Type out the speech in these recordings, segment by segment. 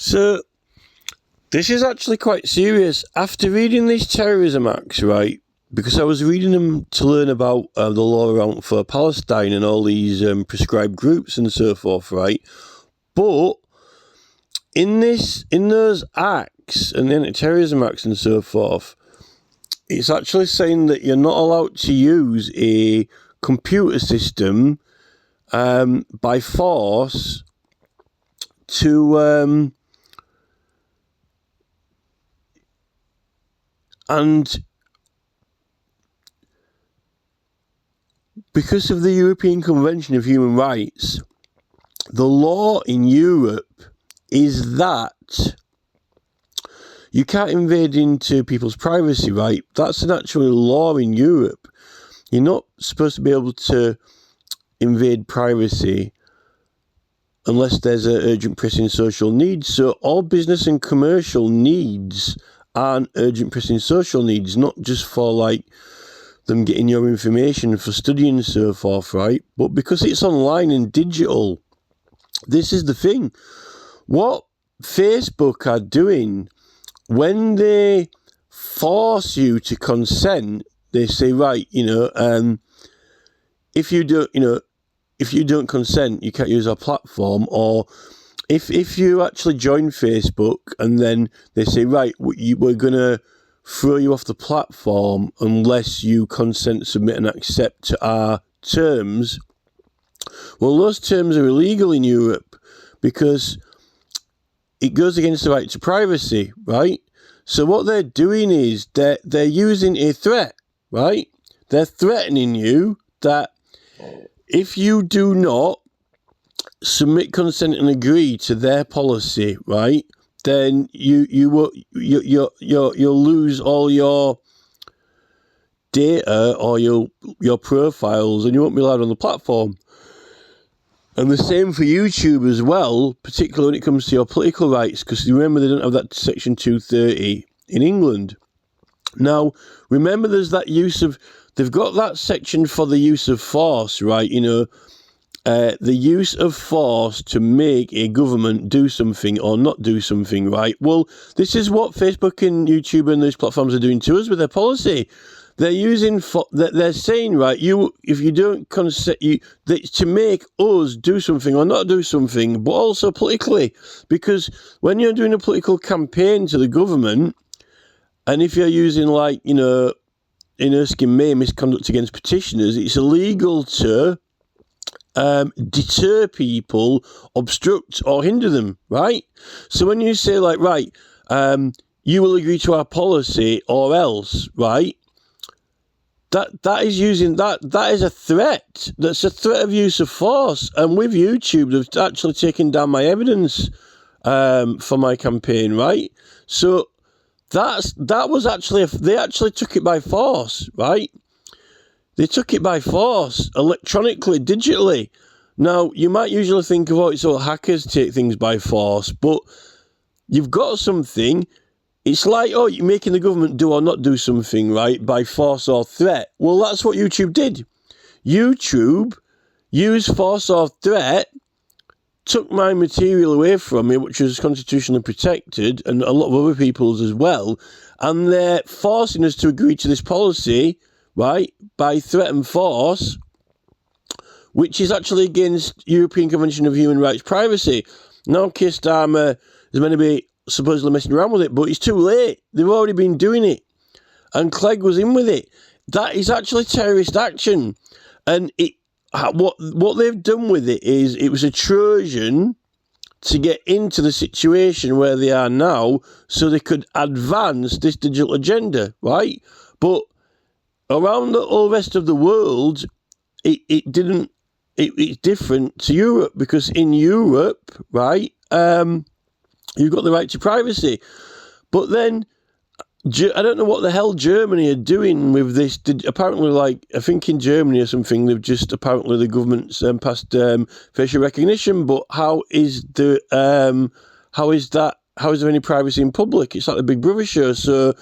So, this is actually quite serious. After reading these terrorism acts, right, because I was reading them to learn about the law around for Palestine and all these prescribed groups and so forth, right? But in those acts and the anti-terrorism acts and so forth, it's actually saying that you're not allowed to use a computer system by force to and because of the European Convention of Human Rights, the law in Europe is that you can't invade into people's privacy, right? That's an actual law in Europe. You're not supposed to be able to invade privacy unless there's an urgent pressing social need. So all business and commercial needs are urgent pressing social needs, not just for like them getting your information for studying and so forth, right? But because it's online and digital, this is the thing. What Facebook are doing, when they force you to consent, they say, right, if you don't consent, you can't use our platform. Or if you actually join Facebook and then they say, right, we're going to throw you off the platform unless you consent, submit and accept to our terms. Well, those terms are illegal in Europe because it goes against the right to privacy, right? So what they're doing is they're using a threat, right? They're threatening you that if you do not submit consent and agree to their policy, right, then you'll lose all your data or your profiles, and you won't be allowed on the platform. And the same for YouTube as well, particularly when it comes to your political rights, because you remember they don't have that Section 230 in England. Now, remember there's that they've got that section for the use of force, right? The use of force to make a government do something or not do something, right? Well, this is what Facebook and YouTube and those platforms are doing to us with their policy. They're saying, right, if you don't consent, to make us do something or not do something, but also politically, because when you're doing a political campaign to the government, and if you're using in Erskine May, misconduct against petitioners, it's illegal to deter people, obstruct or hinder them, right? So when you say you will agree to our policy or else, right? That is using that is a threat. That's a threat of use of force. And with YouTube, they've actually taken down my evidence for my campaign, right? So that was actually they actually took it by force, right? They took it by force, electronically, digitally. Now, you might usually think of, it's all hackers take things by force, but you've got something. It's like, you're making the government do or not do something, right, by force or threat. Well, that's what YouTube did. YouTube used force or threat, took my material away from me, which was constitutionally protected, and a lot of other people's as well, and they're forcing us to agree to this policy, right, by threat and force, which is actually against European Convention of Human Rights privacy. Now Keir Starmer is meant to be supposedly messing around with it, but it's too late. They've already been doing it. And Clegg was in with it. That is actually terrorist action. And what they've done with it is it was a Trojan to get into the situation where they are now so they could advance this digital agenda, right? But around the whole rest of the world, it's different to Europe, because in Europe, right, you've got the right to privacy. But then, I don't know what the hell Germany are doing with this. Apparently, I think in Germany or something, apparently the government's passed facial recognition, but how is there any privacy in public? It's like the Big Brother show, so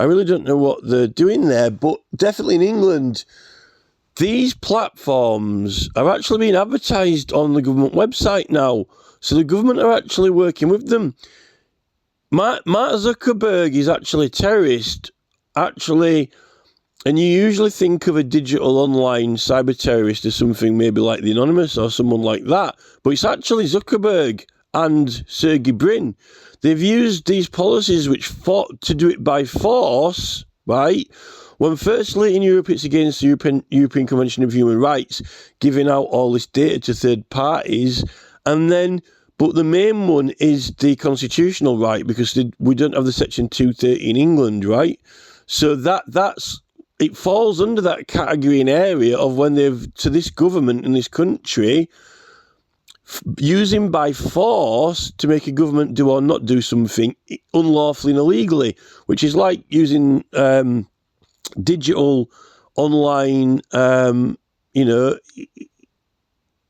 I really don't know what they're doing there. But definitely in England, these platforms are actually being advertised on the government website now. So the government are actually working with them. Mark Zuckerberg is actually a terrorist, actually, and you usually think of a digital online cyber terrorist as something maybe like the Anonymous or someone like that, but it's actually Zuckerberg and Sergey Brin. They've used these policies which fought to do it by force, right? When firstly in Europe it's against the European Convention of Human Rights, giving out all this data to third parties, and then but the main one is the constitutional right, because we don't have the Section 230 in England, right? So it falls under that category and area of when they've, to this government in this country, using by force to make a government do or not do something unlawfully and illegally, which is like using digital online,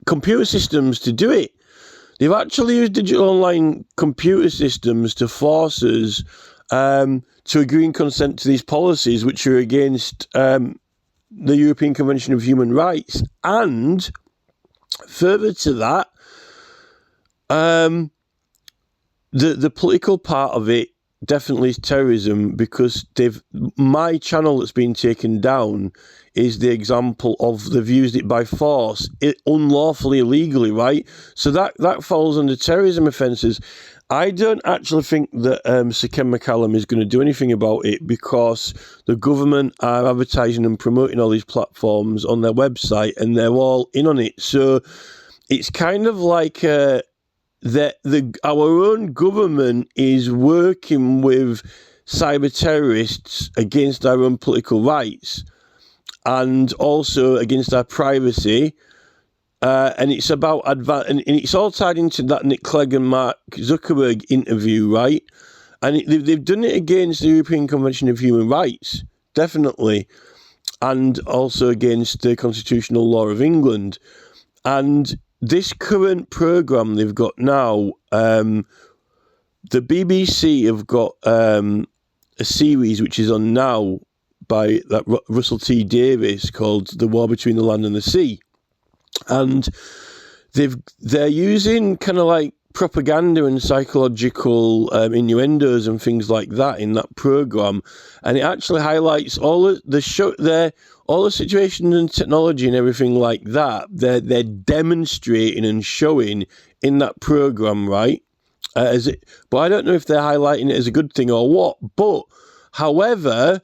computer systems to do it. They've actually used digital online computer systems to force us to agree and consent to these policies, which are against the European Convention of Human Rights. And further to that, the political part of it definitely is terrorism, because my channel that's been taken down is the example of they've used it by force, unlawfully, illegally, right? So that falls under terrorism offences. I don't actually think that Sir Ken McCallum is going to do anything about it, because the government are advertising and promoting all these platforms on their website, and they're all in on it. So it's kind of like our own government is working with cyber terrorists against our own political rights and also against our privacy. And it's about and it's all tied into that Nick Clegg and Mark Zuckerberg interview, right? And they've done it against the European Convention of Human Rights, definitely, and also against the constitutional law of England. And this current programme they've got now, the BBC have got a series which is on now by that Russell T Davies called The War Between the Land and the Sea. And they're using kind of like propaganda and psychological innuendos and things like that in that programme, and it actually highlights all the situations and technology and everything like that. They're demonstrating and showing in that programme, right? But I don't know if they're highlighting it as a good thing or what. But however,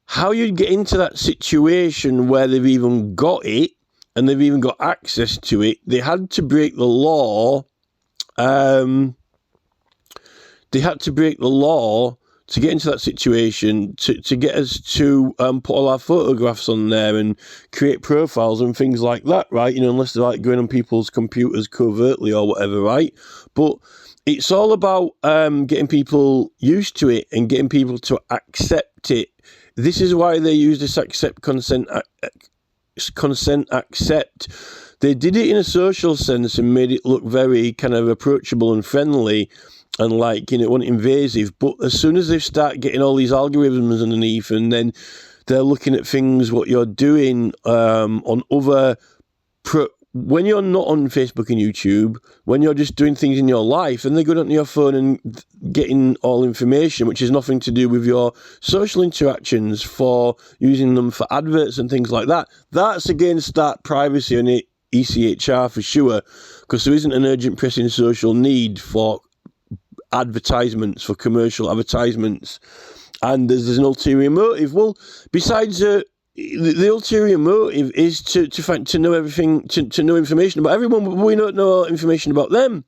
how you get into that situation where they've even got it and they've even got access to it, they had to break the law. They had to break the law to get into that situation, to get us to put all our photographs on there and create profiles and things like that, right? Unless they're like going on people's computers covertly or whatever, right? But it's all about getting people used to it and getting people to accept it. This is why they use this consent, accept. They did it in a social sense and made it look very kind of approachable and friendly and like, wasn't invasive. But as soon as they start getting all these algorithms underneath, and then they're looking at things, what you're doing on other... when you're not on Facebook and YouTube, when you're just doing things in your life, and they're going onto your phone and getting all information, which has nothing to do with your social interactions, for using them for adverts and things like that, that's against that privacy and ECHR for sure, because there isn't an urgent pressing social need for advertisements, for commercial advertisements, and there's an ulterior motive. Well, besides the ulterior motive is to know everything, to know information about everyone, but we don't know information about them.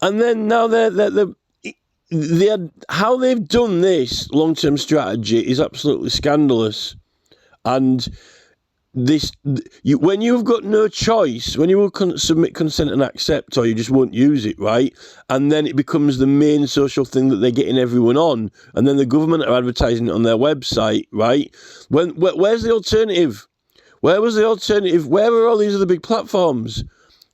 And then now how they've done this long-term strategy is absolutely scandalous. And when you've got no choice, when you will submit consent and accept, or you just won't use it, right? And then it becomes the main social thing that they're getting everyone on, and then the government are advertising it on their website, right? Where's the alternative? Where was the alternative? Where were all these other big platforms?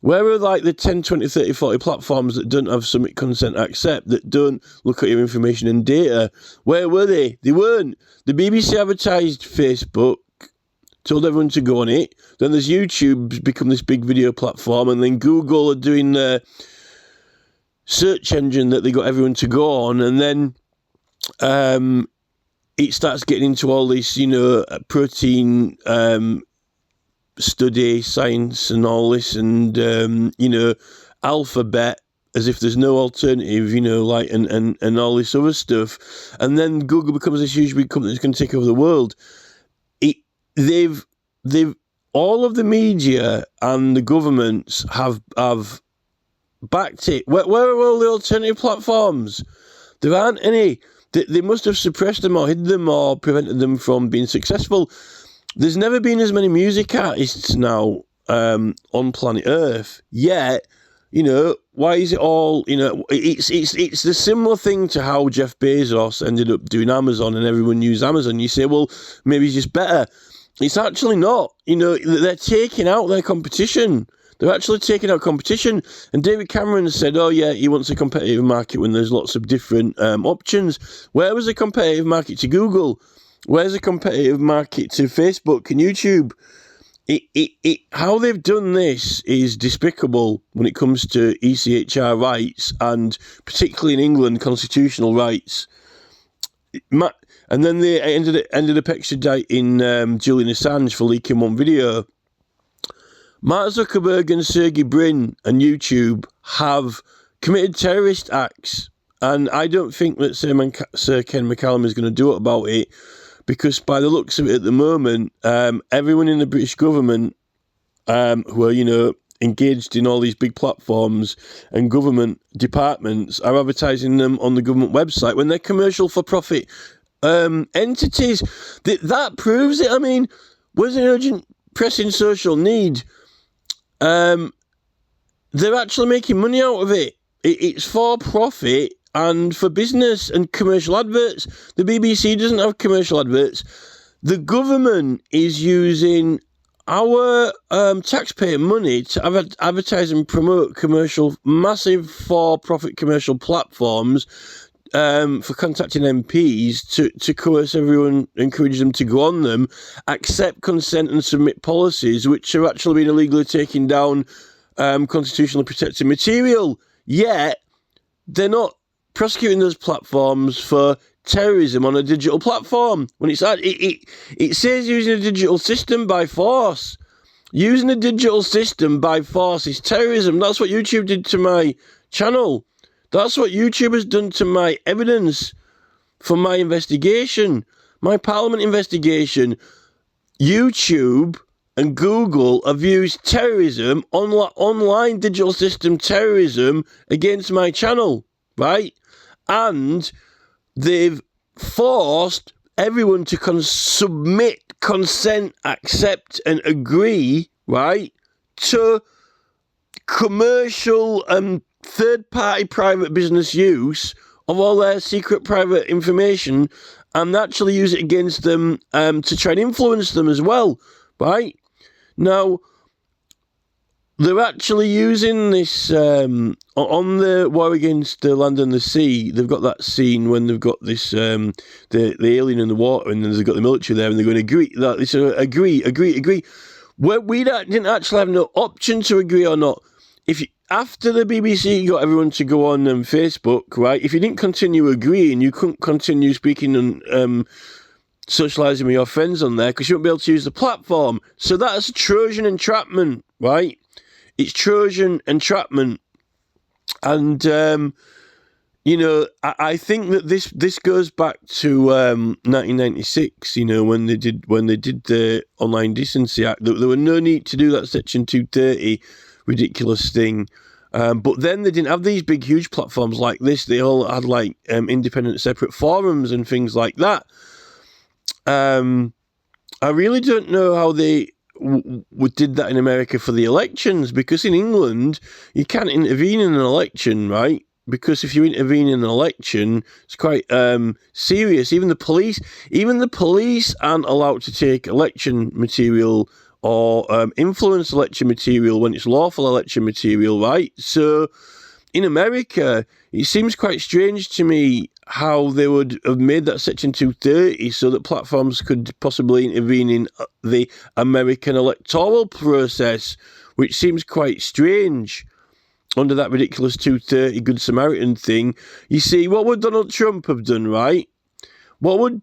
Where are like the 10, 20, 30, 40 platforms that don't have submit consent accept, that don't look at your information and data? Where were they? They weren't. The BBC advertised Facebook, told everyone to go on it. Then there's YouTube's become this big video platform, and then Google are doing search engine that they got everyone to go on, and then it starts getting into all this, protein study, science and all this, and, alphabet, as if there's no alternative, and all this other stuff. And then Google becomes this huge big company that's going to take over the world. They've all of the media and the governments have backed it. Where are all the alternative platforms? There aren't any. They must have suppressed them or hid them or prevented them from being successful. There's never been as many music artists now on planet Earth. Yet, why is it all, it's the similar thing to how Jeff Bezos ended up doing Amazon and everyone used Amazon. You say, well, maybe he's just better. It's actually not. They're taking out their competition. They're actually taking out competition. And David Cameron said, oh, yeah, he wants a competitive market when there's lots of different options. Where was the competitive market to Google? Where's the competitive market to Facebook and YouTube? How they've done this is despicable when it comes to ECHR rights and particularly in England, constitutional rights. And then they ended up extraditing Julian Assange for leaking one video. Mark Zuckerberg and Sergey Brin and YouTube have committed terrorist acts, and I don't think that Sir Ken McCallum is going to do it about it, because by the looks of it at the moment, everyone in the British government who are, engaged in all these big platforms and government departments are advertising them on the government website when they're commercial for profit entities. That proves it. I mean, was an urgent pressing social need. They're actually making money out of it. It's for profit and for business and commercial adverts. The BBC doesn't have commercial adverts. The government is using our taxpayer money to advertise and promote massive for-profit commercial platforms for contacting MPs to coerce everyone, encourage them to go on them, accept consent and submit policies which are actually being illegally taking down constitutionally protected material. Yet, they're not prosecuting those platforms for terrorism on a digital platform. When it says using a digital system by force. Using a digital system by force is terrorism. That's what YouTube did to my channel. That's what YouTube has done to my evidence for my investigation, my Parliament investigation. YouTube and Google have used terrorism, online digital system terrorism, against my channel, right? And they've forced everyone to submit, consent, accept, and agree, right, to commercial and third-party private business use of all their secret private information, and actually use it against them to try and influence them as well, right? Now, they're actually using this on the War Against the Land and the Sea. They've got that scene when they've got this the alien in the water, and then they've got the military there, and they're going to agree. Well, we didn't actually have no option to agree or not. After the BBC got everyone to go on Facebook, right? If you didn't continue agreeing, you couldn't continue speaking and socialising with your friends on there because you wouldn't be able to use the platform. So that's Trojan entrapment, right? It's Trojan entrapment. And, I think that this goes back to 1996, when they did the Online Decency Act. There were no need to do that Section 230 ridiculous thing. But then they didn't have these big, huge platforms like this. They all had independent, separate forums and things like that. I really don't know how they did that in America for the elections, because in England you can't intervene in an election, right? Because if you intervene in an election, it's quite serious. Even the police aren't allowed to take election material or influence election material when it's lawful election material, right? So in America, it seems quite strange to me how they would have made that Section 230 so that platforms could possibly intervene in the American electoral process, which seems quite strange. under that ridiculous 230 Good Samaritan thing, you see, what would Donald Trump have done, right? What would